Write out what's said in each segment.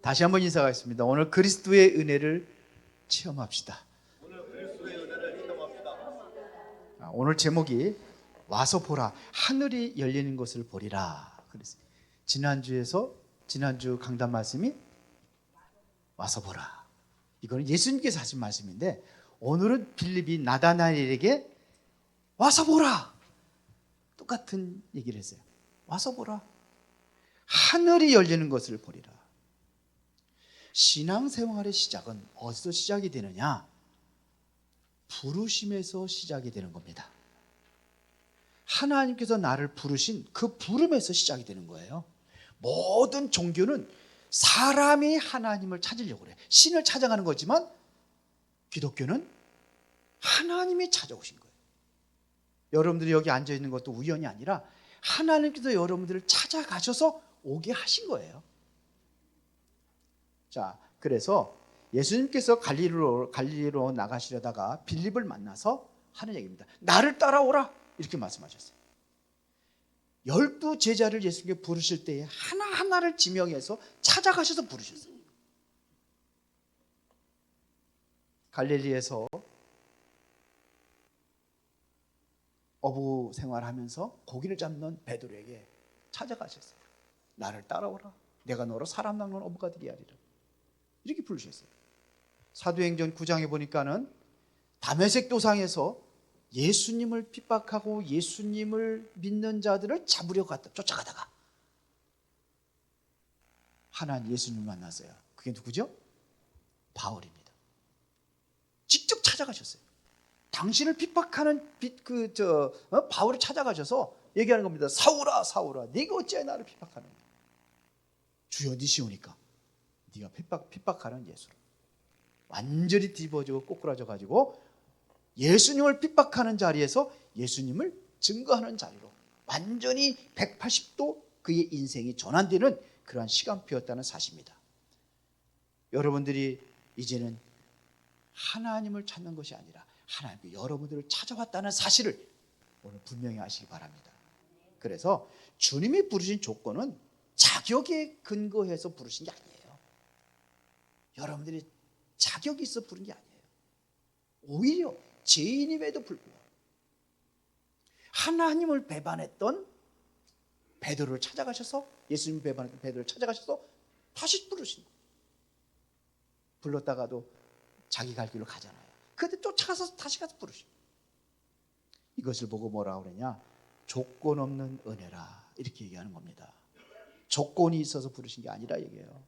다시 한번 인사하겠습니다. 오늘 그리스도의 은혜를 체험합시다. 오늘 제목이 와서 보라, 하늘이 열리는 것을 보리라. 그랬어요. 지난주 강단 말씀이 와서 보라. 이거는 예수님께서 하신 말씀인데, 오늘은 빌립이 나다나엘에게 와서 보라, 똑같은 얘기를 했어요. 와서 보라, 하늘이 열리는 것을 보리라. 신앙생활의 시작은 어디서 시작이 되느냐? 부르심에서 시작이 되는 겁니다. 하나님께서 나를 부르신 그 부름에서 시작이 되는 거예요. 모든 종교는 사람이 하나님을 찾으려고 그래요. 신을 찾아가는 거지만 기독교는 하나님이 찾아오신 거예요. 여러분들이 여기 앉아 있는 것도 우연이 아니라 하나님께서 여러분들을 찾아가셔서 오게 하신 거예요. 자, 그래서 예수님께서 갈릴리로 나가시려다가 빌립을 만나서 하는 얘기입니다. 나를 따라오라, 이렇게 말씀하셨어요. 12 제자를 예수님께 부르실 때에 하나하나를 지명해서 찾아가셔서 부르셨어요. 갈릴리에서 어부 생활하면서 고기를 잡는 베드로에게 찾아가셨어요. 나를 따라오라, 내가 너로 사람 낚는 어부가 되게 하리라, 이렇게 부르셨어요. 사도행전 9장에 보니까는 다메섹 도상에서 예수님을 핍박하고 예수님을 믿는 자들을 잡으려고 쫓아가다가 하나님 예수님을 만났어요. 그게 누구죠? 바울입니다. 직접 찾아가셨어요. 당신을 핍박하는 바울을 찾아가셔서 얘기하는 겁니다. 사울아, 사울아, 네가 어찌하여 나를 핍박하느냐? 주여, 네 시오니까 네가 핍박하는 예수를. 완전히 뒤집어지고 꼬꾸라져 가지고 예수님을 핍박하는 자리에서 예수님을 증거하는 자리로 완전히 180도 그의 인생이 전환되는 그러한 시간표였다는 사실입니다. 여러분들이 이제는 하나님을 찾는 것이 아니라 하나님께 여러분들을 찾아왔다는 사실을 오늘 분명히 아시기 바랍니다. 그래서 주님이 부르신 조건은 자격에 근거해서 부르신 게 아니에요. 여러분들이 자격이 있어 부른 게 아니에요. 오히려 죄인임에도 불구하고 하나님을 배반했던 베드로를 찾아가셔서, 예수님 배반했던 베드로를 찾아가셔서 다시 부르신 거예요. 불렀다가도 자기 갈 길로 가잖아요. 그런데 쫓아가서 다시 가서 부르신 거예요. 이것을 보고 뭐라고 그러냐? 조건 없는 은혜라, 이렇게 얘기하는 겁니다. 조건이 있어서 부르신 게 아니라 얘기해요.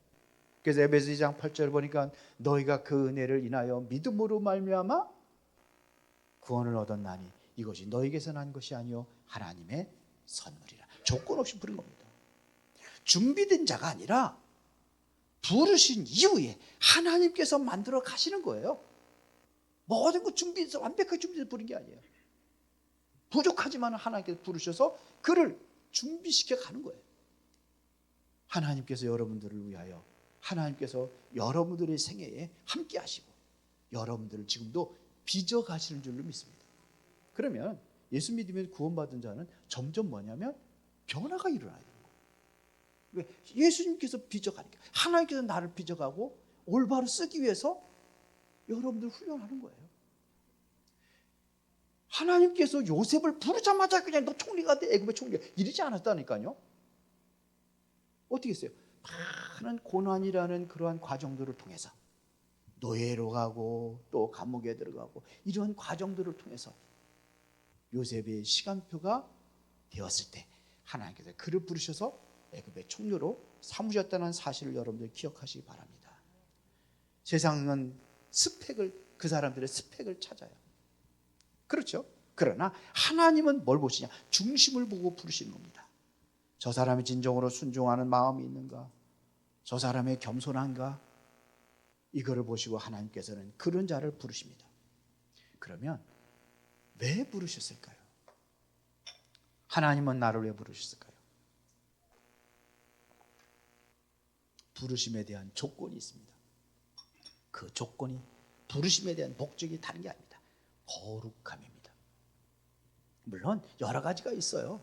그래서 에베소 2장 8절 보니까 너희가 그 은혜를 인하여 믿음으로 말미암아 구원을 얻었나니 이것이 너희에게서 난 것이 아니요 하나님의 선물이라. 조건 없이 부른 겁니다. 준비된 자가 아니라 부르신 이후에 하나님께서 만들어 가시는 거예요. 모든 것 준비해서 완벽하게 준비해서 부른 게 아니에요. 부족하지만 하나님께서 부르셔서 그를 준비시켜 가는 거예요. 하나님께서 여러분들을 위하여, 하나님께서 여러분들의 생애에 함께 하시고 여러분들을 지금도 빚어 가시는 줄로 믿습니다. 그러면 예수 믿으면 구원받은 자는 점점 뭐냐면 변화가 일어나야 돼요. 왜? 예수님께서 빚어 가니까. 하나님께서 나를 빚어 가고 올바로 쓰기 위해서 여러분들 훈련하는 거예요. 하나님께서 요셉을 부르자마자 그냥 너 총리가 돼, 애굽의 총리가, 이러지 않았다니까요. 어떻게 했어요? 많은 고난이라는 그러한 과정들을 통해서 노예로 가고 또 감옥에 들어가고 이런 과정들을 통해서 요셉의 시간표가 되었을 때 하나님께서 그를 부르셔서 애굽의 총리로 삼으셨다는 사실을 여러분들 기억하시기 바랍니다. 세상은 그 사람들의 스펙을 찾아요. 그렇죠? 그러나 하나님은 뭘 보시냐? 중심을 보고 부르시는 겁니다. 저 사람이 진정으로 순종하는 마음이 있는가? 저 사람의 겸손한가? 이거를 보시고 하나님께서는 그런 자를 부르십니다. 그러면 왜 부르셨을까요? 하나님은 나를 왜 부르셨을까요? 부르심에 대한 조건이 있습니다. 그 조건이, 부르심에 대한 목적이 다른 게 아닙니다. 거룩함입니다. 물론 여러 가지가 있어요.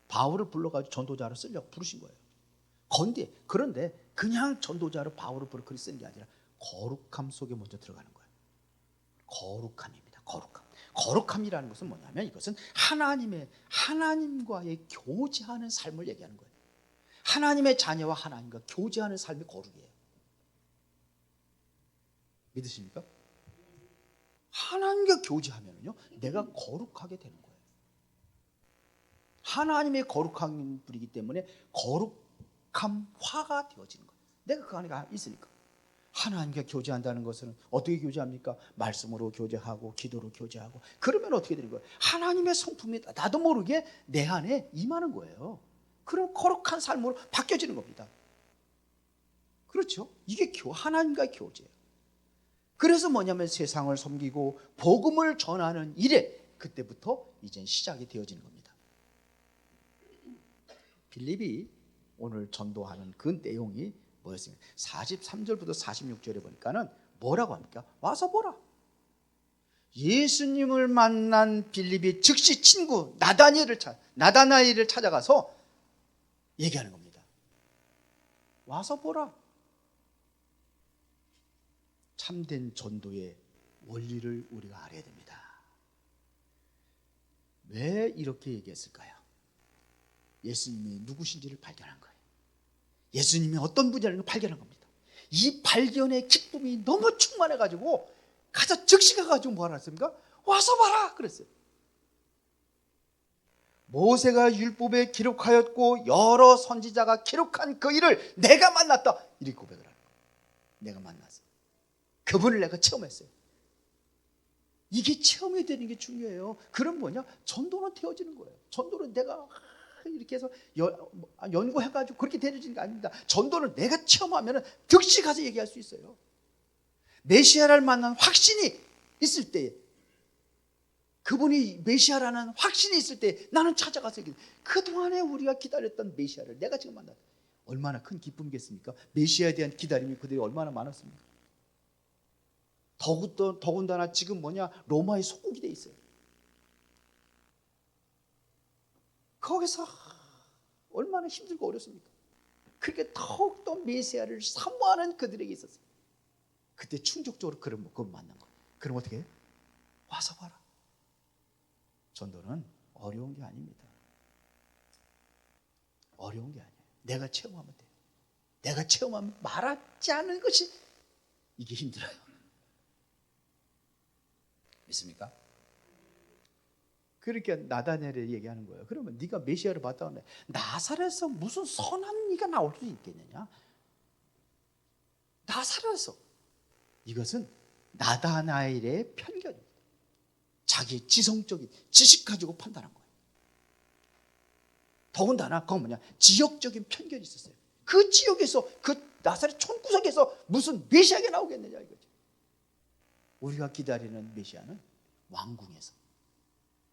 바울을 불러가지고 전도자로 쓰려고 부르신 거예요. 그런데 그냥 전도자로 바울을 그렇게 쓰는 게 아니라 거룩함 속에 먼저 들어가는 거예요. 거룩함입니다. 거룩함이라는 것은 뭐냐면 이것은 하나님과의 교제하는 삶을 얘기하는 거예요. 하나님의 자녀와 하나님과 교제하는 삶이 거룩이에요. 믿으십니까? 하나님과 교제하면요, 내가 거룩하게 되는 거예요. 하나님의 거룩한 분이기 때문에 거룩함화가 되어지는 거예요. 내가 그 안에 있으니까. 하나님과 교제한다는 것은 어떻게 교제합니까? 말씀으로 교제하고 기도로 교제하고. 그러면 어떻게 되는 거예요? 하나님의 성품이 나도 모르게 내 안에 임하는 거예요. 그럼 거룩한 삶으로 바뀌어지는 겁니다. 그렇죠? 이게 하나님과의 교제예요. 그래서 뭐냐면 세상을 섬기고 복음을 전하는 일에 그때부터 이제 시작이 되어지는 겁니다. 빌립이 오늘 전도하는 그 내용이 뭐였습니까? 43절부터 46절에 보니까는 뭐라고 합니까? 와서 보라. 예수님을 만난 빌립이 즉시 친구 나다나엘을 찾아가서 얘기하는 겁니다. 와서 보라. 참된 전도의 원리를 우리가 알아야 됩니다. 왜 이렇게 얘기했을까요? 예수님이 누구신지를 발견한 거예요. 예수님이 어떤 분이라는 걸 발견한 겁니다. 이 발견의 기쁨이 너무 충만해가지고 가서 즉시 가가지고 뭐 하라 했습니까? 와서 봐라 그랬어요. 모세가 율법에 기록하였고 여러 선지자가 기록한 그 일을 내가 만났다 이렇게 고백을 하는 거예요. 내가 만났어요. 그분을 내가 체험했어요. 이게 체험이 되는 게 중요해요. 그럼 뭐냐? 전도는 되어지는 거예요. 전도는 내가 이렇게 해서 연구해가지고 그렇게 되어지는 게 아닙니다. 전도는 내가 체험하면 즉시 가서 얘기할 수 있어요. 메시아를 만난 확신이 있을 때, 그분이 메시아라는 확신이 있을 때 나는 찾아가서 얘기해요. 그동안에 우리가 기다렸던 메시아를 내가 지금 만났다. 얼마나 큰 기쁨이겠습니까? 메시아에 대한 기다림이 그들이 얼마나 많았습니까? 더군다나 지금 로마의 속국이 돼 있어요. 거기서 얼마나 힘들고 어렵습니까? 그렇게 더욱더 메시아를 사모하는 그들에게 있었어요. 그때 충족적으로 그걸 만난 거예요. 그럼 어떻게 해요? 와서 봐라. 전도는 어려운 게 아닙니다. 어려운 게 아니에요. 내가 체험하면 돼요. 내가 체험하면 말하지 않는 것이 이게 힘들어요. 믿습니까? 그렇게 나다나엘을 얘기하는 거예요. 그러면 네가 메시아를 봤다고 하는데 나사렛에서 무슨 선한 이가 나올 수 있겠느냐? 나사렛에서. 이것은 나다나엘의 편견입니다. 자기 지성적인 지식 가지고 판단한 거예요. 더군다나 그건 지역적인 편견이 있었어요. 그 지역에서 그 나사렛 촌구석에서 무슨 메시아가 나오겠느냐 이거죠. 우리가 기다리는 메시아는 왕궁에서,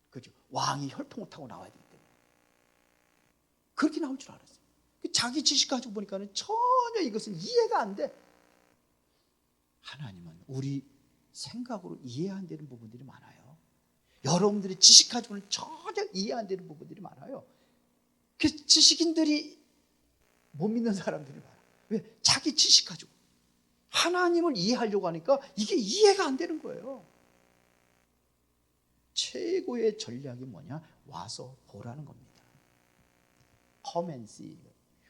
그죠? 왕이 혈통을 타고 나와야 되기 때문에 그렇게 나올 줄 알았어요. 자기 지식 가지고 보니까는 전혀 이것은 이해가 안 돼. 하나님은 우리 생각으로 이해 안 되는 부분들이 많아요. 여러분들의 지식 가지고는 전혀 이해 안 되는 부분들이 많아요. 그 지식인들이 못 믿는 사람들이 많아요. 왜? 자기 지식 가지고 하나님을 이해하려고 하니까 이게 이해가 안 되는 거예요. 최고의 전략이 뭐냐? 와서 보라는 겁니다. Come and see.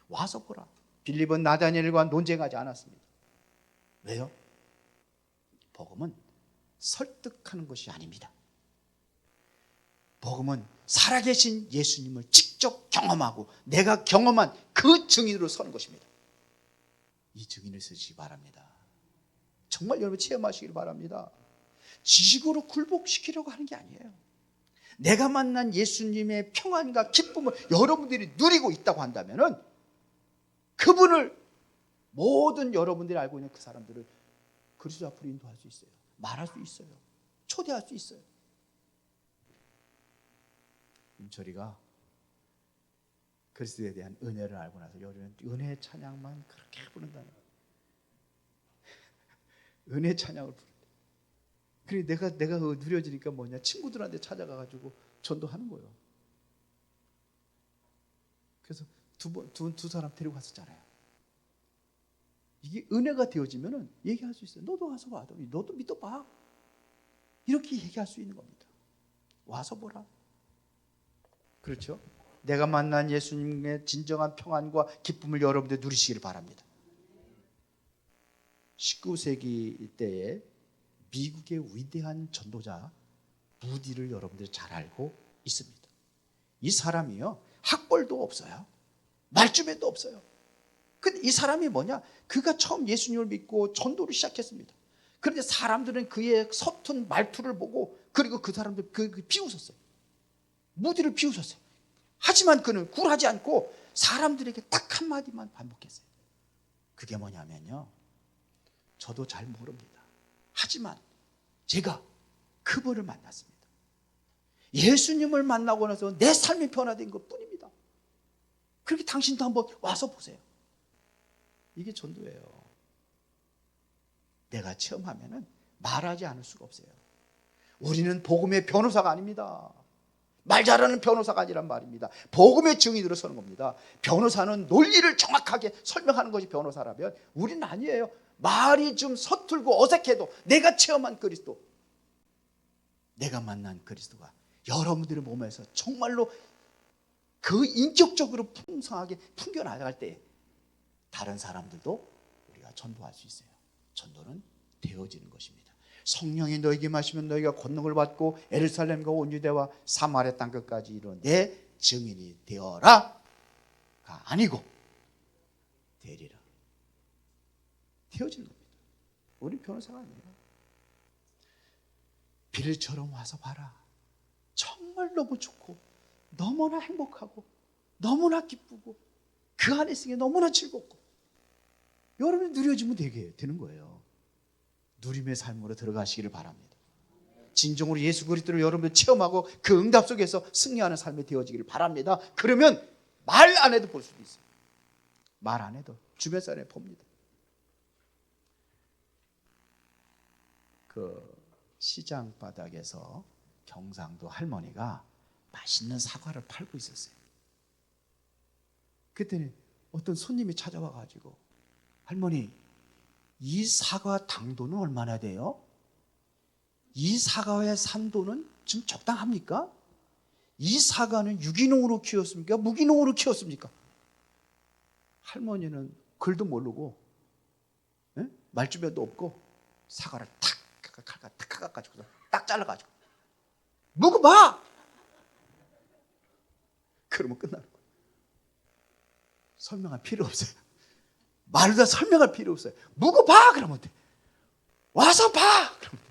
와서 보라. 빌립은 나다니엘과 논쟁하지 않았습니다. 왜요? 복음은 설득하는 것이 아닙니다. 복음은 살아계신 예수님을 직접 경험하고 내가 경험한 그 증인으로 서는 것입니다. 이 증인을 쓰시기 바랍니다. 정말 여러분 체험하시길 바랍니다. 지식으로 굴복시키려고 하는 게 아니에요. 내가 만난 예수님의 평안과 기쁨을 여러분들이 누리고 있다고 한다면 그분을 모든 여러분들이 알고 있는 그 사람들을 그리스도 앞으로 인도할 수 있어요. 말할 수 있어요. 초대할 수 있어요. 임철이가 그리스도에 대한 은혜를 알고 나서 요즘은 은혜 찬양만 그렇게 부른다는 거예요. 은혜 찬양을 부른다. 그래 내가 누려지니까 친구들한테 찾아가가지고 전도하는 거예요. 그래서 두 사람 데리고 갔었잖아요. 이게 은혜가 되어지면은 얘기할 수 있어요. 너도 와서 봐. 너도 믿어봐. 이렇게 얘기할 수 있는 겁니다. 와서 보라. 그렇죠? 내가 만난 예수님의 진정한 평안과 기쁨을 여러분들 누리시기를 바랍니다. 19세기 때에 미국의 위대한 전도자 무디를 여러분들이 잘 알고 있습니다. 이 사람이요, 학벌도 없어요. 말주변도 없어요. 근데 이 사람이 뭐냐? 그가 처음 예수님을 믿고 전도를 시작했습니다. 그런데 사람들은 그의 서툰 말투를 보고, 그리고 그 사람들 비웃었어요. 무디를 비웃었어요. 하지만 그는 굴하지 않고 사람들에게 딱 한마디만 반복했어요. 그게 뭐냐면요, 저도 잘 모릅니다. 하지만 제가 그분을 만났습니다. 예수님을 만나고 나서 내 삶이 변화된 것 뿐입니다. 그렇게 당신도 한번 와서 보세요. 이게 전도예요. 내가 체험하면은 말하지 않을 수가 없어요. 우리는 복음의 변호사가 아닙니다. 말 잘하는 변호사가 아니란 말입니다. 복음의 증인으로 서는 겁니다. 변호사는 논리를 정확하게 설명하는 것이 변호사라면 우리는 아니에요. 말이 좀 서툴고 어색해도 내가 체험한 그리스도, 내가 만난 그리스도가 여러분들의 몸에서 정말로 그 인격적으로 풍성하게 풍겨나갈 때 다른 사람들도 우리가 전도할 수 있어요. 전도는 되어지는 것입니다. 성령이 너에게 마시면 너희가 권능을 받고 예루살렘과 온 유대와 사마리아 땅 끝까지 이르러 내 증인이 되어라가 아니고 되리라. 되어지는 겁니다. 우리 변호사가 아니에요. 빌처럼 와서 봐라. 정말 너무 좋고 너무나 행복하고 너무나 기쁘고 그 안에 있으니 너무나 즐겁고 여러분이 누려지면 되는 거예요. 누림의 삶으로 들어가시기를 바랍니다. 진정으로 예수 그리스도를 여러분들 체험하고 그 응답 속에서 승리하는 삶이 되어지기를 바랍니다. 그러면 말 안 해도 볼 수도 있어요. 말 안 해도 주변 사람이 봅니다. 그 시장 바닥에서 경상도 할머니가 맛있는 사과를 팔고 있었어요. 그랬더니 어떤 손님이 찾아와 가지고, 할머니, 이 사과 당도는 얼마나 돼요? 이 사과의 산도는 지금 적당합니까? 이 사과는 유기농으로 키웠습니까? 무기농으로 키웠습니까? 할머니는 글도 모르고 말주변도 없고 사과를 탁 가가지고 딱 잘라가지고 먹어봐! 그러면 끝나는 거예요. 설명할 필요 없어요. 말로 다 설명할 필요 없어요. 먹어봐! 그러면 돼. 와서 봐! 그러면 돼.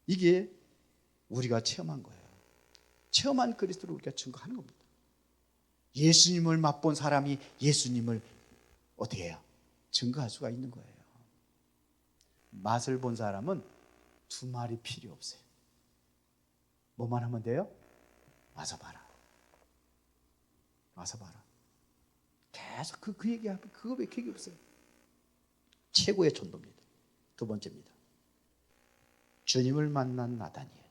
이게 우리가 체험한 거예요. 체험한 그리스도를 우리가 증거하는 겁니다. 예수님을 맛본 사람이 예수님을 어떻게 해요? 증거할 수가 있는 거예요. 맛을 본 사람은 두 말이 필요 없어요. 뭐만 하면 돼요? 와서 봐라. 와서 봐라. 계속 그 얘기하면 그거밖에 얘기 없어요. 최고의 전도입니다. 두 번째입니다. 주님을 만난 나다니엘.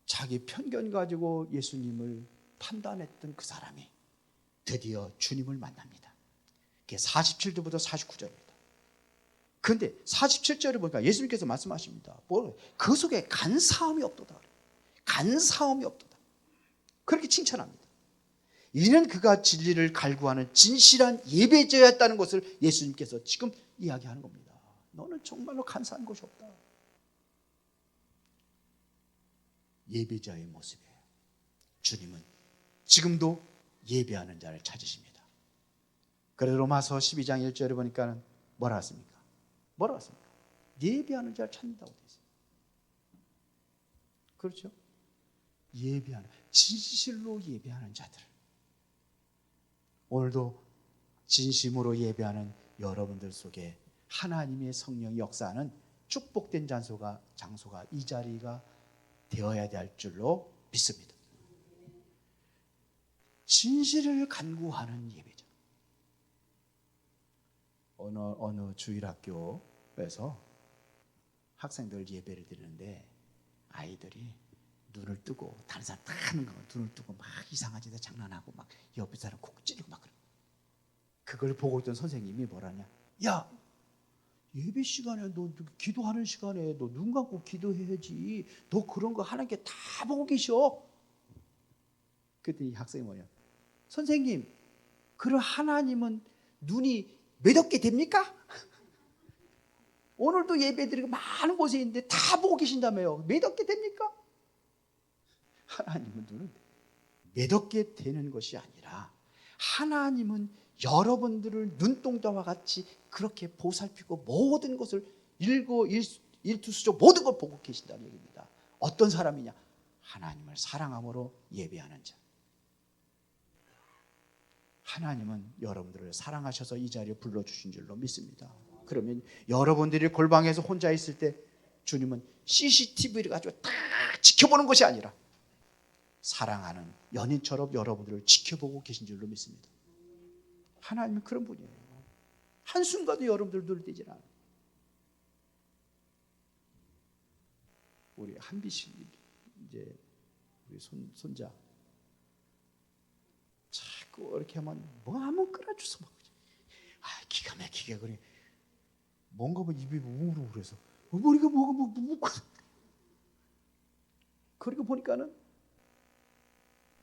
자기 편견 가지고 예수님을 판단했던 그 사람이 드디어 주님을 만납니다. 그게 47절부터 49절입니다. 그런데 47절에 보니까 예수님께서 말씀하십니다. 그 속에 간사함이 없도다. 간사함이 없도다. 그렇게 칭찬합니다. 이는 그가 진리를 갈구하는 진실한 예배자였다는 것을 예수님께서 지금 이야기하는 겁니다. 너는 정말로 간사한 것이 없다. 예배자의 모습이에요. 주님은 지금도 예배하는 자를 찾으십니다. 그래서 로마서 12장 1절에 보니까 뭐라 했습니까? 뭐라 했습니까? 예배하는 자를 찾는다고 되어 있어요. 그렇죠? 예배하는, 진실로 예배하는 자들. 오늘도 진심으로 예배하는 여러분들 속에 하나님의 성령이 역사하는 축복된 장소가 이 자리가 되어야 될 줄로 믿습니다. 진실을 간구하는 예배자. 어느 주일학교에서 학생들 예배를 드리는데 아이들이 눈을 뜨고 다른 사람 다 하는 거 눈을 뜨고 막 이상한 짓에 장난하고 막 옆에 사람 콕 찌르고 막 그래요. 그걸 보고 있던 선생님이 뭐라냐, 야, 예배 시간에 너 기도하는 시간에 너 눈 감고 기도해야지. 너 그런 거 하나님께 다 보고 계셔. 그랬더니 학생이 뭐냐, 선생님, 그런 하나님은 눈이 몇 없게 됩니까? 오늘도 예배 드리고 많은 곳에 있는데 다 보고 계신다며요. 몇 없게 됩니까? 하나님은 눈은 몇 없게 되는 것이 아니라 하나님은 여러분들을 눈동자와 같이 그렇게 보살피고 모든 것을 일투수적 모든 걸 보고 계신다는 얘기입니다. 어떤 사람이냐? 하나님을 사랑함으로 예배하는 자. 하나님은 여러분들을 사랑하셔서 이 자리에 불러주신 줄로 믿습니다. 그러면 여러분들이 골방에서 혼자 있을 때 주님은 CCTV를 가지고 다 지켜보는 것이 아니라 사랑하는 연인처럼 여러분들을 지켜보고 계신 줄로 믿습니다. 하나님은 그런 분이에요. 한순간도 여러분들 눈을 떼지 않아요. 우리 한비 씨, 이제 우리 손자 자꾸 이렇게 하면 뭐 한번 끌어줘서 막, 기가 막히게 그래. 뭔가 뭐 입이 우르르 그래서 머리가 뭐가 묵고. 그러고 보니까는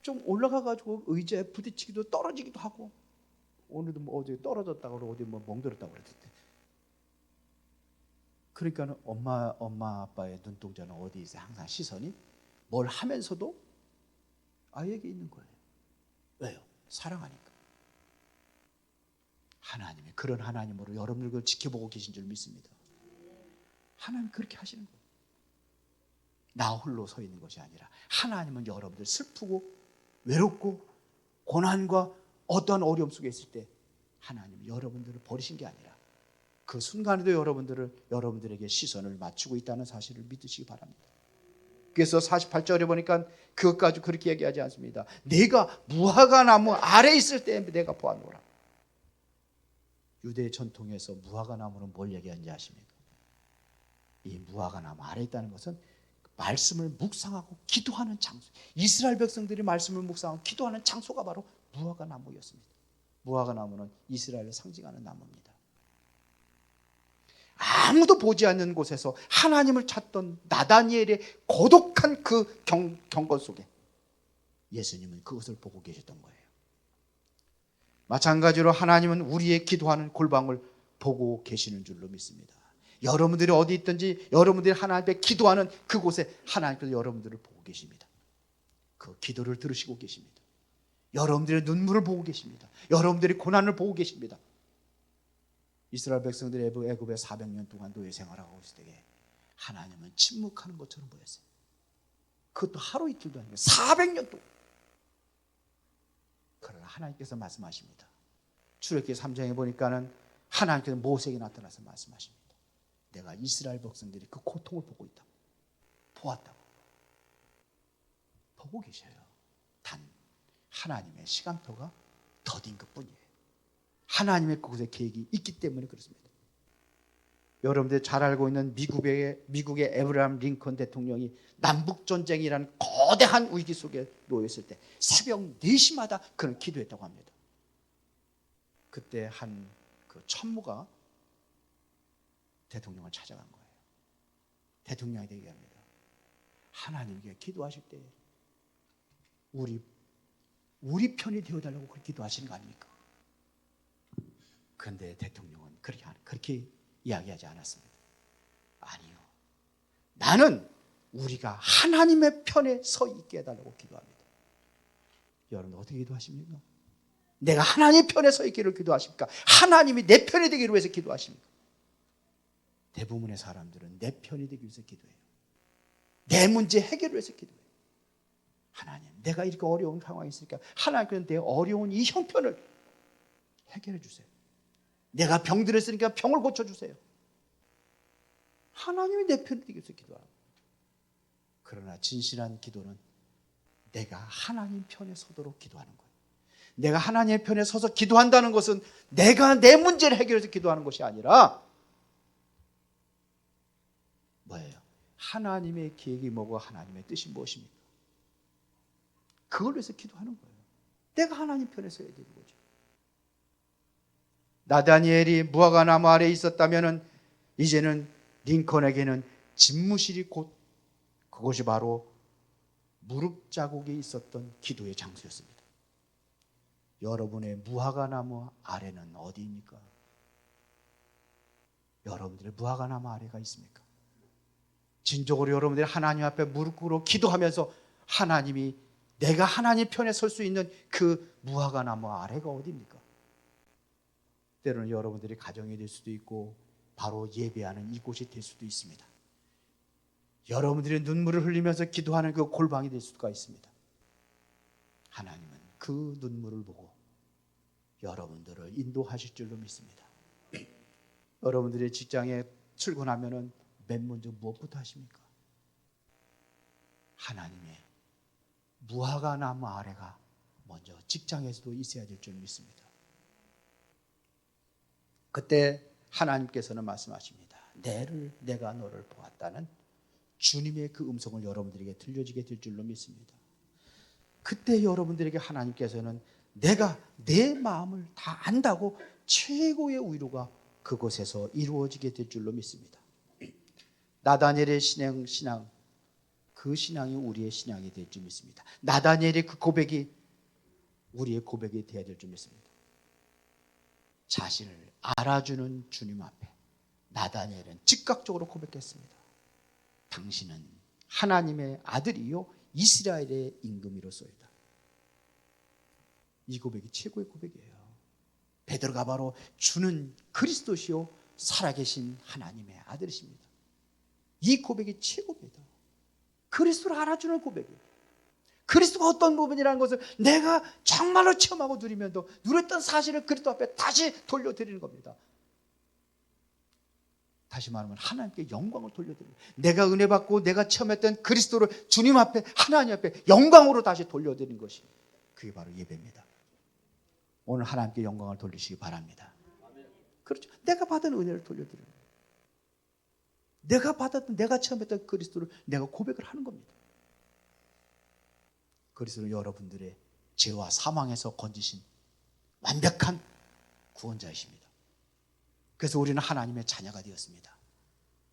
좀 올라가가지고 의자에 부딪히기도 떨어지기도 하고, 오늘도 뭐 어디 떨어졌다고 그러고 어디 뭐 멍들었다고 그랬는데, 그러니까는 엄마 아빠의 눈동자는 어디 있어요? 항상 시선이 뭘 하면서도 아이에게 있는 거예요. 왜요? 사랑하니까. 하나님이 그런 하나님으로 여러분들을 지켜보고 계신 줄 믿습니다. 하나님 그렇게 하시는 거예요. 나 홀로 서 있는 것이 아니라 하나님은 여러분들 슬프고 외롭고 고난과 어떠한 어려움 속에 있을 때 하나님은 여러분들을 버리신 게 아니라 그 순간에도 여러분들에게 시선을 맞추고 있다는 사실을 믿으시기 바랍니다. 그래서 48절에 보니까 그것까지 그렇게 얘기하지 않습니다. 내가 무화과 나무 아래 있을 때 내가 보았노라. 유대 전통에서 무화과 나무는 뭘 얘기하는지 아십니까? 이 무화과 나무 아래 있다는 것은 말씀을 묵상하고 기도하는 장소, 이스라엘 백성들이 말씀을 묵상하고 기도하는 장소가 바로 무화과 나무였습니다. 무화과 나무는 이스라엘을 상징하는 나무입니다. 아무도 보지 않는 곳에서 하나님을 찾던 나다니엘의 고독한 그 경건 속에 예수님은 그것을 보고 계셨던 거예요. 마찬가지로 하나님은 우리의 기도하는 골방을 보고 계시는 줄로 믿습니다. 여러분들이 어디 있든지 여러분들이 하나님 앞에 기도하는 그곳에 하나님께서 여러분들을 보고 계십니다. 그 기도를 들으시고 계십니다. 여러분들의 눈물을 보고 계십니다. 여러분들의 고난을 보고 계십니다. 이스라엘 백성들이 애굽에 400년 동안 노예 생활하고 있을 때 하나님은 침묵하는 것처럼 보였어요. 그것도 하루 이틀도 아니고 400년 동안. 그러나 하나님께서 말씀하십니다. 출애굽기 3장에 보니까는 하나님께서 모세에게 나타나서 말씀하십니다. 내가 이스라엘 백성들이 그 고통을 보고 있다고, 보았다고. 보고 계셔요. 단 하나님의 시간표가 더딘 것뿐이에요. 하나님의 그곳에 계획이 있기 때문에 그렇습니다. 여러분들 잘 알고 있는 미국의 에브라함 링컨 대통령이 남북전쟁이라는 거대한 위기 속에 놓였을 때 새벽 4시마다 그는 기도했다고 합니다. 그때 한 그 천무가 대통령을 찾아간 거예요. 대통령에게 얘기합니다. 하나님께 기도하실 때 우리 편이 되어달라고 그렇게 기도하시는 거 아닙니까? 그런데 대통령은 그렇게 이야기하지 않았습니다. 아니요. 나는 우리가 하나님의 편에 서 있게 해달라고 기도합니다. 여러분 어떻게 기도하십니까? 내가 하나님 편에 서 있기를 기도하십니까? 하나님이 내 편이 되기를 위해서 기도하십니까? 대부분의 사람들은 내 편이 되기 위해서 기도해요. 내 문제 해결을 위해서 기도해요. 하나님, 내가 이렇게 어려운 상황이 있으니까 하나님께서 내 어려운 이 형편을 해결해 주세요. 내가 병들었으니까 병을 고쳐주세요. 하나님이 내 편이 되기 위해서 기도합니다. 그러나 진실한 기도는 내가 하나님 편에 서도록 기도하는 거예요. 내가 하나님의 편에 서서 기도한다는 것은 내가 내 문제를 해결해서 기도하는 것이 아니라 뭐예요? 하나님의 계획이 뭐고 하나님의 뜻이 무엇입니까? 그걸 위해서 기도하는 거예요. 내가 하나님 편에 서야 되는 거죠. 나다니엘이 무화과 나무 아래에 있었다면 이제는 링컨에게는 집무실이 곧 그곳이 바로 무릎 자국이 있었던 기도의 장소였습니다. 여러분의 무화과 나무 아래는 어디입니까? 여러분들의 무화과 나무 아래가 있습니까? 진정으로 여러분들이 하나님 앞에 무릎 꿇어 기도하면서 하나님이 내가 하나님 편에 설 수 있는 그 무화과 나무 아래가 어디입니까? 때로는 여러분들이 가정이 될 수도 있고 바로 예배하는 이곳이 될 수도 있습니다. 여러분들이 눈물을 흘리면서 기도하는 그 골방이 될 수가 있습니다. 하나님은 그 눈물을 보고 여러분들을 인도하실 줄로 믿습니다. 여러분들의 직장에 출근하면은 맨 먼저 무엇부터 하십니까? 하나님의 무화과 나무 아래가 먼저 직장에서도 있어야 될 줄 믿습니다. 그때 하나님께서는 말씀하십니다. 내가 너를 보았다는 주님의 그 음성을 여러분들에게 들려지게 될 줄로 믿습니다. 그때 여러분들에게 하나님께서는 내가 내 마음을 다 안다고 최고의 위로가 그곳에서 이루어지게 될 줄로 믿습니다. 나다니엘의 신앙, 그 신앙이 우리의 신앙이 될 줄 믿습니다. 나다니엘의 그 고백이 우리의 고백이 되어야 될 줄 믿습니다. 자신을 알아주는 주님 앞에 나다니엘은 즉각적으로 고백했습니다. 당신은 하나님의 아들이요 이스라엘의 임금이로소이다. 이 고백이 최고의 고백이에요. 베드로가 바로 주는 그리스도시요 살아계신 하나님의 아들이십니다. 이 고백이 최고입니다. 그리스도를 알아주는 고백이에요. 그리스도가 어떤 부분이라는 것을 내가 정말로 체험하고 누리면서 누렸던 사실을 그리스도 앞에 다시 돌려드리는 겁니다. 다시 말하면 하나님께 영광을 돌려드리는 거예요. 내가 은혜 받고 내가 체험했던 그리스도를 주님 앞에 하나님 앞에 영광으로 다시 돌려드리는 것이 그게 바로 예배입니다. 오늘 하나님께 영광을 돌리시기 바랍니다. 그렇죠. 내가 받은 은혜를 돌려드리는 거예요. 내가 체험했던 그리스도를 내가 고백을 하는 겁니다. 그리스도는 여러분들의 죄와 사망에서 건지신 완벽한 구원자이십니다. 그래서 우리는 하나님의 자녀가 되었습니다.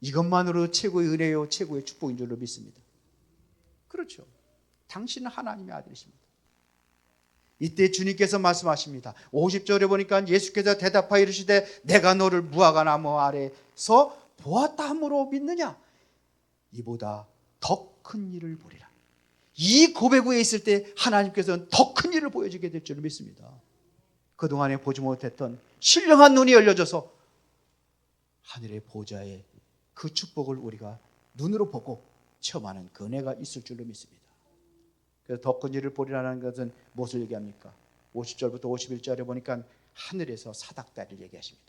이것만으로 최고의 은혜요 최고의 축복인 줄로 믿습니다. 그렇죠. 당신은 하나님의 아들이십니다. 이때 주님께서 말씀하십니다. 50절에 보니까 예수께서 대답하여 이르시되 내가 너를 무화과 나무 아래서 보았다 함으로 믿느냐? 이보다 더 큰 일을 보리라. 이 고백 후에 있을 때 하나님께서는 더 큰 일을 보여주게 될 줄 믿습니다. 그동안에 보지 못했던 신령한 눈이 열려져서 하늘의 보좌에 그 축복을 우리가 눈으로 보고 체험하는 그 은혜가 있을 줄로 믿습니다. 그래서 더 큰 일을 보리라는 것은 무엇을 얘기합니까? 50절부터 51절에 보니까 하늘에서 사닥다리를 얘기하십니다.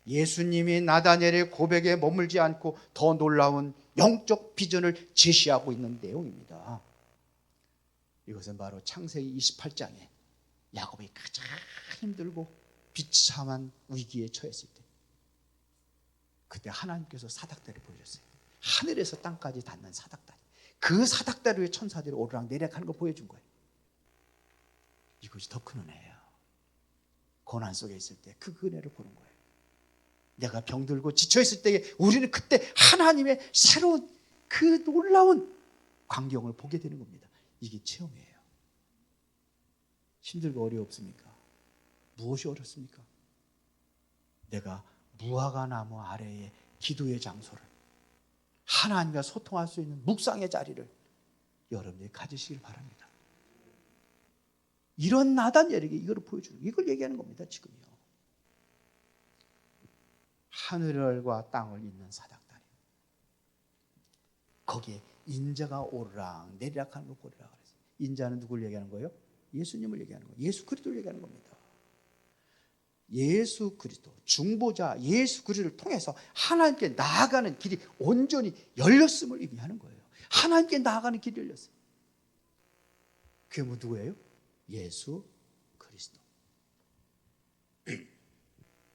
예수님이 나다니엘의 고백에 머물지 않고 더 놀라운 영적 비전을 제시하고 있는 내용입니다. 이것은 바로 창세기 28장에 야곱이 가장 힘들고 비참한 위기에 처했을 때 그때 하나님께서 사닥다리를 보여줬어요. 하늘에서 땅까지 닿는 사닥다리. 그 사닥다리 위에 천사들이 오르락 내리락 하는 걸 보여준 거예요. 이것이 더 큰 은혜예요. 고난 속에 있을 때 그 은혜를 보는 거예요. 내가 병들고 지쳐있을 때 우리는 그때 하나님의 새로운 그 놀라운 광경을 보게 되는 겁니다. 이게 체험이에요. 힘들고 어려웠습니까? 무엇이 어렵습니까? 내가 무화과 나무 아래의 기도의 장소를 하나님과 소통할 수 있는 묵상의 자리를 여러분들이 가지시길 바랍니다. 이런 나다니엘에게 이걸 보여주는 이걸 얘기하는 겁니다. 지금요. 하늘과 땅을 잇는 사닥다리. 거기에 인자가 오르락 내리락 하는 걸 보리라 그랬어요. 인자는 누굴 얘기하는 거예요? 예수님을 얘기하는 거예요. 예수 그리스도를 얘기하는 겁니다. 예수 그리스도, 중보자 예수 그리스도를 통해서 하나님께 나아가는 길이 온전히 열렸음을 의미하는 거예요. 하나님께 나아가는 길이 열렸어요. 그게 뭐 누구예요? 예수 그리스도.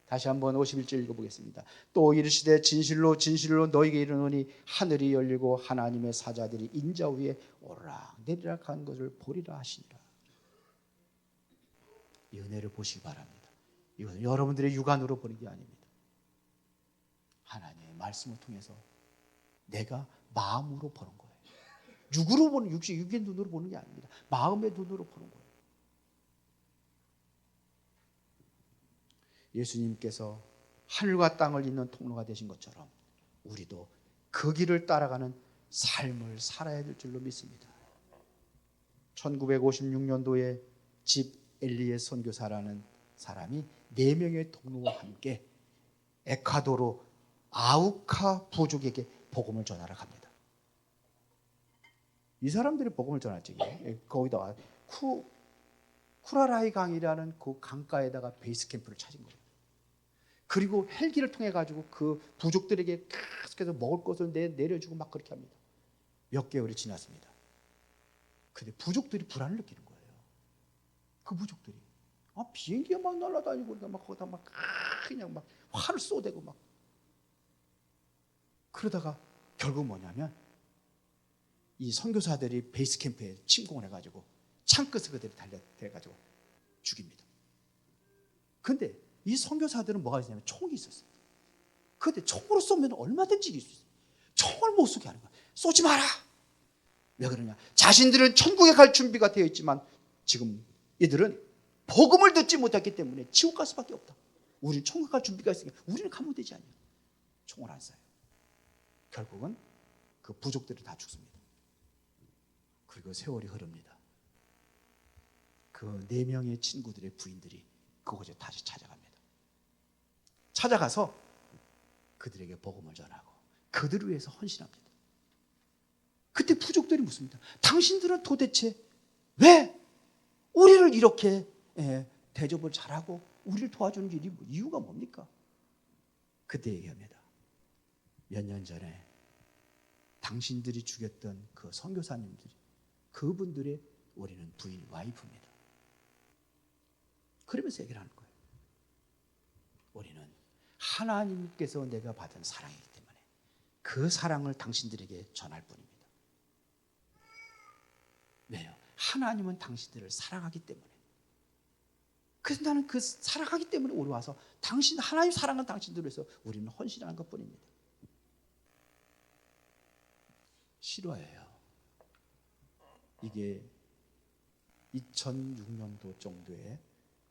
다시 한번 51절 읽어보겠습니다. 또 이르시되 진실로 진실로 너희에게 이르노니 하늘이 열리고 하나님의 사자들이 인자 위에 오르락 내리락 하는 것을 보리라 하시니라. 이 은혜를 보시기 바랍니다. 이것은 여러분들의 육안으로 보는 게 아닙니다. 하나님의 말씀을 통해서 내가 마음으로 보는 거예요. 육으로 보는, 육의 눈으로 보는 게 아닙니다. 마음의 눈으로 보는 거예요. 예수님께서 하늘과 땅을 잇는 통로가 되신 것처럼 우리도 그 길을 따라가는 삶을 살아야 될 줄로 믿습니다. 1956년도에 집 엘리의 선교사라는 사람이 4명의 동료와 함께 에콰도르 아우카 부족에게 복음을 전하러 갑니다. 이 사람들이 복음을 전할 적에 거기다가 쿠라라이 강이라는 그 강가에다가 베이스 캠프를 찾은 거예요. 그리고 헬기를 통해 가지고 그 부족들에게 계속해서 먹을 것을 내려주고 막 그렇게 합니다. 몇 개월이 지났습니다. 근데 부족들이 불안을 느끼는 거예요. 그 부족들이 비행기가 막 날아다니고 그러니까 막 거기다 막 그냥 막 화를 쏘대고 막 그러다가 결국 뭐냐면 이 선교사들이 베이스 캠프에 침공을 해가지고 창끝을 그대로 달려가지고 죽입니다. 근데 이 선교사들은 뭐가 있냐면 총이 있었어요. 근데 총으로 쏘면 얼마든지 이길 수 있어요. 총을 못 쏘게 하는 거야. 쏘지 마라. 왜 그러냐? 자신들은 천국에 갈 준비가 되어 있지만 지금 이들은 복음을 듣지 못했기 때문에 지옥 갈 수밖에 없다. 우리는 천국 갈 준비가 있으니까 우리는 가면 되지 않냐. 총을 안 쏴요. 결국은 그 부족들이 다 죽습니다. 그리고 세월이 흐릅니다. 그 4명의 친구들의 부인들이 그곳에 다시 찾아갑니다. 찾아가서 그들에게 복음을 전하고 그들을 위해서 헌신합니다. 그때 부족들이 묻습니다. 당신들은 도대체 왜 우리를 이렇게 대접을 잘하고 우리를 도와주는 일이 이유가 뭡니까? 그때 얘기합니다. 몇 년 전에 당신들이 죽였던 그 선교사님들, 그분들의 우리는 부인, 와이프입니다. 그러면서 얘기를 하는 거예요. 우리는 하나님께서 내가 받은 사랑이기 때문에 그 사랑을 당신들에게 전할 뿐입니다. 왜요? 하나님은 당신들을 사랑하기 때문에. 그래서 나는 그 사랑하기 때문에 우리 와서 하나님 사랑은 당신들을 위해서 우리는 헌신하는 것 뿐입니다. 실화예요. 이게 2006년도 정도에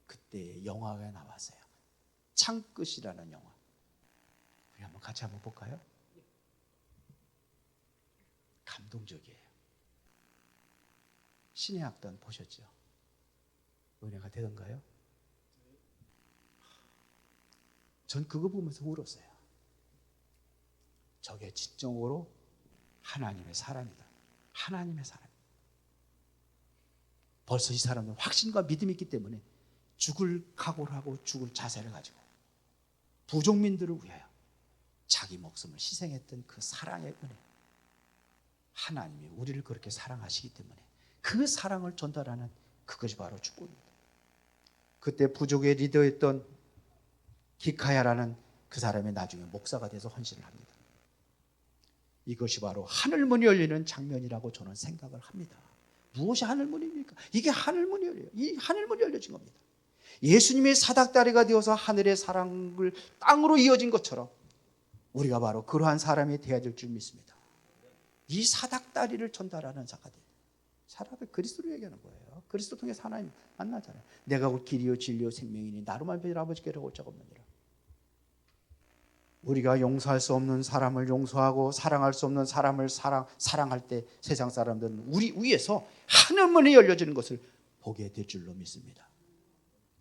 그때 영화가 나왔어요. 창끝이라는 영화. 우리 한번 같이 한번 볼까요? 감동적이에요. 신의 악단 보셨죠? 은혜가 되던가요? 전 그거 보면서 울었어요. 저게 진정으로 하나님의 사람이다. 하나님의 사람. 벌써 이 사람은 확신과 믿음이 있기 때문에 죽을 각오를 하고 죽을 자세를 가지고 부족민들을 위하여 자기 목숨을 희생했던 그 사랑의 은혜. 하나님이 우리를 그렇게 사랑하시기 때문에 그 사랑을 전달하는 그것이 바로 축복입니다. 그때 부족의 리더였던 기카야라는 그 사람이 나중에 목사가 돼서 헌신을 합니다. 이것이 바로 하늘문이 열리는 장면이라고 저는 생각을 합니다. 무엇이 하늘문입니까? 이게 하늘문이 열려요. 이 하늘문이 열려진 겁니다. 예수님의 사닥다리가 되어서 하늘의 사랑을 땅으로 이어진 것처럼 우리가 바로 그러한 사람이 되어야 될 줄 믿습니다. 이 사닥다리를 전달하는 자가 돼요. 사람을 그리스도로 얘기하는 거예요. 그리스도 통해서 하나님 만나잖아요. 내가 곧 길이요 진리요 생명이니 나로만 뵈라 아버지께로 올 자가 없느니라. 우리가 용서할 수 없는 사람을 용서하고 사랑할 수 없는 사람을 사랑할 때 세상 사람들은 우리 위에서 하늘문이 열려지는 것을 보게 될 줄로 믿습니다.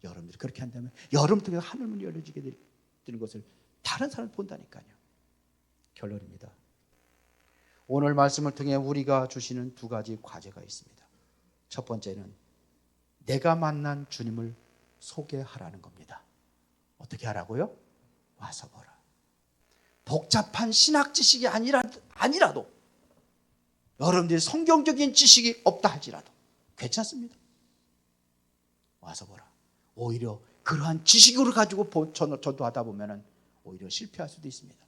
여러분들이 그렇게 한다면 여러분 통해서 하늘문이 열려지게 되는 것을 다른 사람이 본다니까요. 결론입니다. 오늘 말씀을 통해 우리가 주시는 2가지 과제가 있습니다. 첫 번째는 내가 만난 주님을 소개하라는 겁니다. 어떻게 하라고요? 와서 보라. 복잡한 신학 지식이 아니라도 여러분들이 성경적인 지식이 없다 할지라도 괜찮습니다. 와서 보라. 오히려 그러한 지식으로 가지고 전도하다 보면 오히려 실패할 수도 있습니다.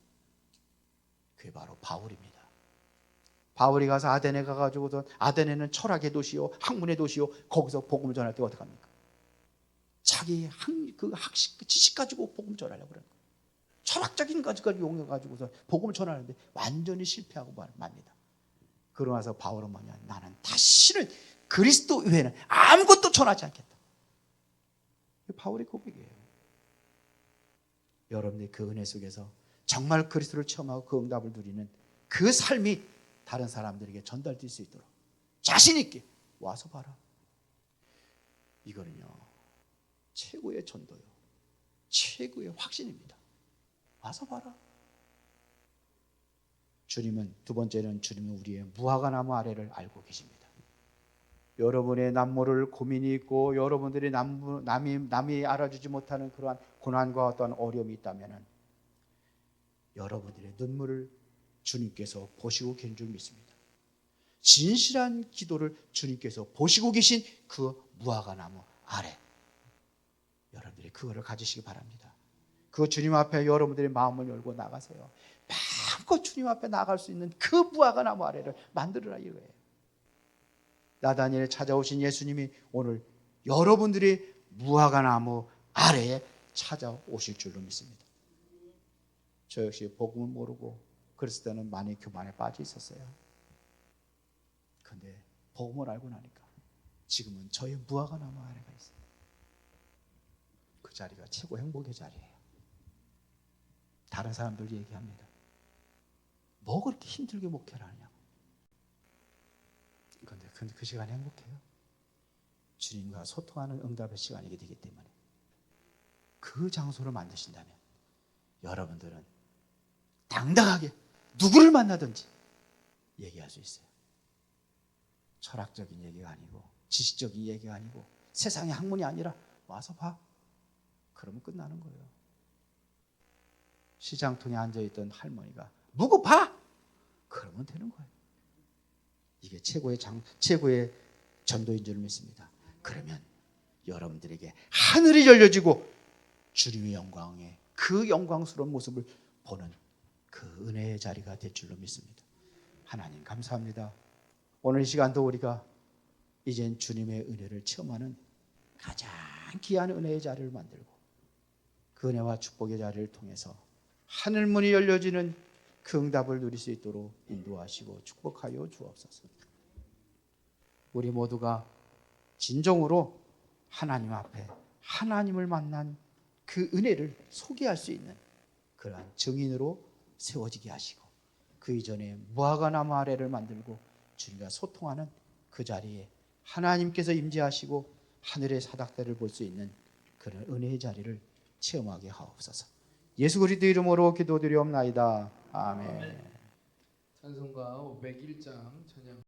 그게 바로 바울입니다. 바울이 가서 아데네 가가지고서 아데네는 철학의 도시요 학문의 도시요 거기서 복음을 전할 때 어떡합니까? 자기 그 학식, 그 지식 가지고 복음 전하려고 그러는 거예요. 철학적인 것까지 이용해가지고서 복음을 전하는데 완전히 실패하고 맙니다. 그러고 나서 바울은 뭐냐, 나는 다시는 그리스도 외에는 아무것도 전하지 않겠다. 바울의 고백이에요. 여러분들이 그 은혜 속에서 정말 그리스도를 체험하고 그 응답을 누리는 그 삶이 다른 사람들에게 전달될 수 있도록 자신 있게 와서 봐라. 이거는요, 최고의 전도요, 최고의 확신입니다. 와서 봐라. 주님은, 두 번째는 주님은 우리의 무화과 나무 아래를 알고 계십니다. 여러분의 남모를 고민이 있고 여러분들이 남이 알아주지 못하는 그러한 고난과 어떠한 어려움이 있다면 여러분들의 눈물을 주님께서 보시고 계신 줄 믿습니다. 진실한 기도를 주님께서 보시고 계신 그 무화과 나무 아래, 여러분들이 그거를 가지시기 바랍니다. 그 주님 앞에 여러분들의 마음을 열고 나가세요. 마음껏 주님 앞에 나갈 수 있는 그 무화과 나무 아래를 만들어라 이거예요. 나다니엘에 찾아오신 예수님이 오늘 여러분들이 무화과 나무 아래에 찾아오실 줄로 믿습니다. 저 역시 복음을 모르고 그랬을 때는 많이 교만에 빠져 있었어요. 그런데 복음을 알고 나니까 지금은 저의 무화과 나무 아래가 있어요. 그 자리가 최고 행복의 자리예요. 다른 사람들 얘기합니다. 뭐 그렇게 힘들게 목회를 하냐고. 그런데 그 시간이 행복해요. 주님과 소통하는 응답의 시간이게 되기 때문에 그 장소를 만드신다면 여러분들은 당당하게 누구를 만나든지 얘기할 수 있어요. 철학적인 얘기가 아니고 지식적인 얘기가 아니고 세상의 학문이 아니라 와서 봐. 그러면 끝나는 거예요. 시장통에 앉아있던 할머니가 누구 봐? 그러면 되는 거예요. 이게 최고의 전도인 줄 믿습니다. 그러면 여러분들에게 하늘이 열려지고 주님의 영광에 그 영광스러운 모습을 보는 그 은혜의 자리가 될 줄로 믿습니다. 하나님 감사합니다. 오늘 이 시간도 우리가 이젠 주님의 은혜를 체험하는 가장 귀한 은혜의 자리를 만들고 그 은혜와 축복의 자리를 통해서 하늘문이 열려지는 그 응답을 누릴 수 있도록 인도하시고 축복하여 주옵소서. 우리 모두가 진정으로 하나님 앞에 하나님을 만난 그 은혜를 소개할 수 있는 그러한 증인으로 세워지게 하시고 그 이전에 무화과 나무 아래를 만들고 주님과 소통하는 그 자리에 하나님께서 임재하시고 하늘의 사닥대를 볼 수 있는 그런 은혜의 자리를 체험하게 하옵소서. 예수 그리스도 이름으로 기도드리옵나이다. 아멘. 찬송가 501장 찬양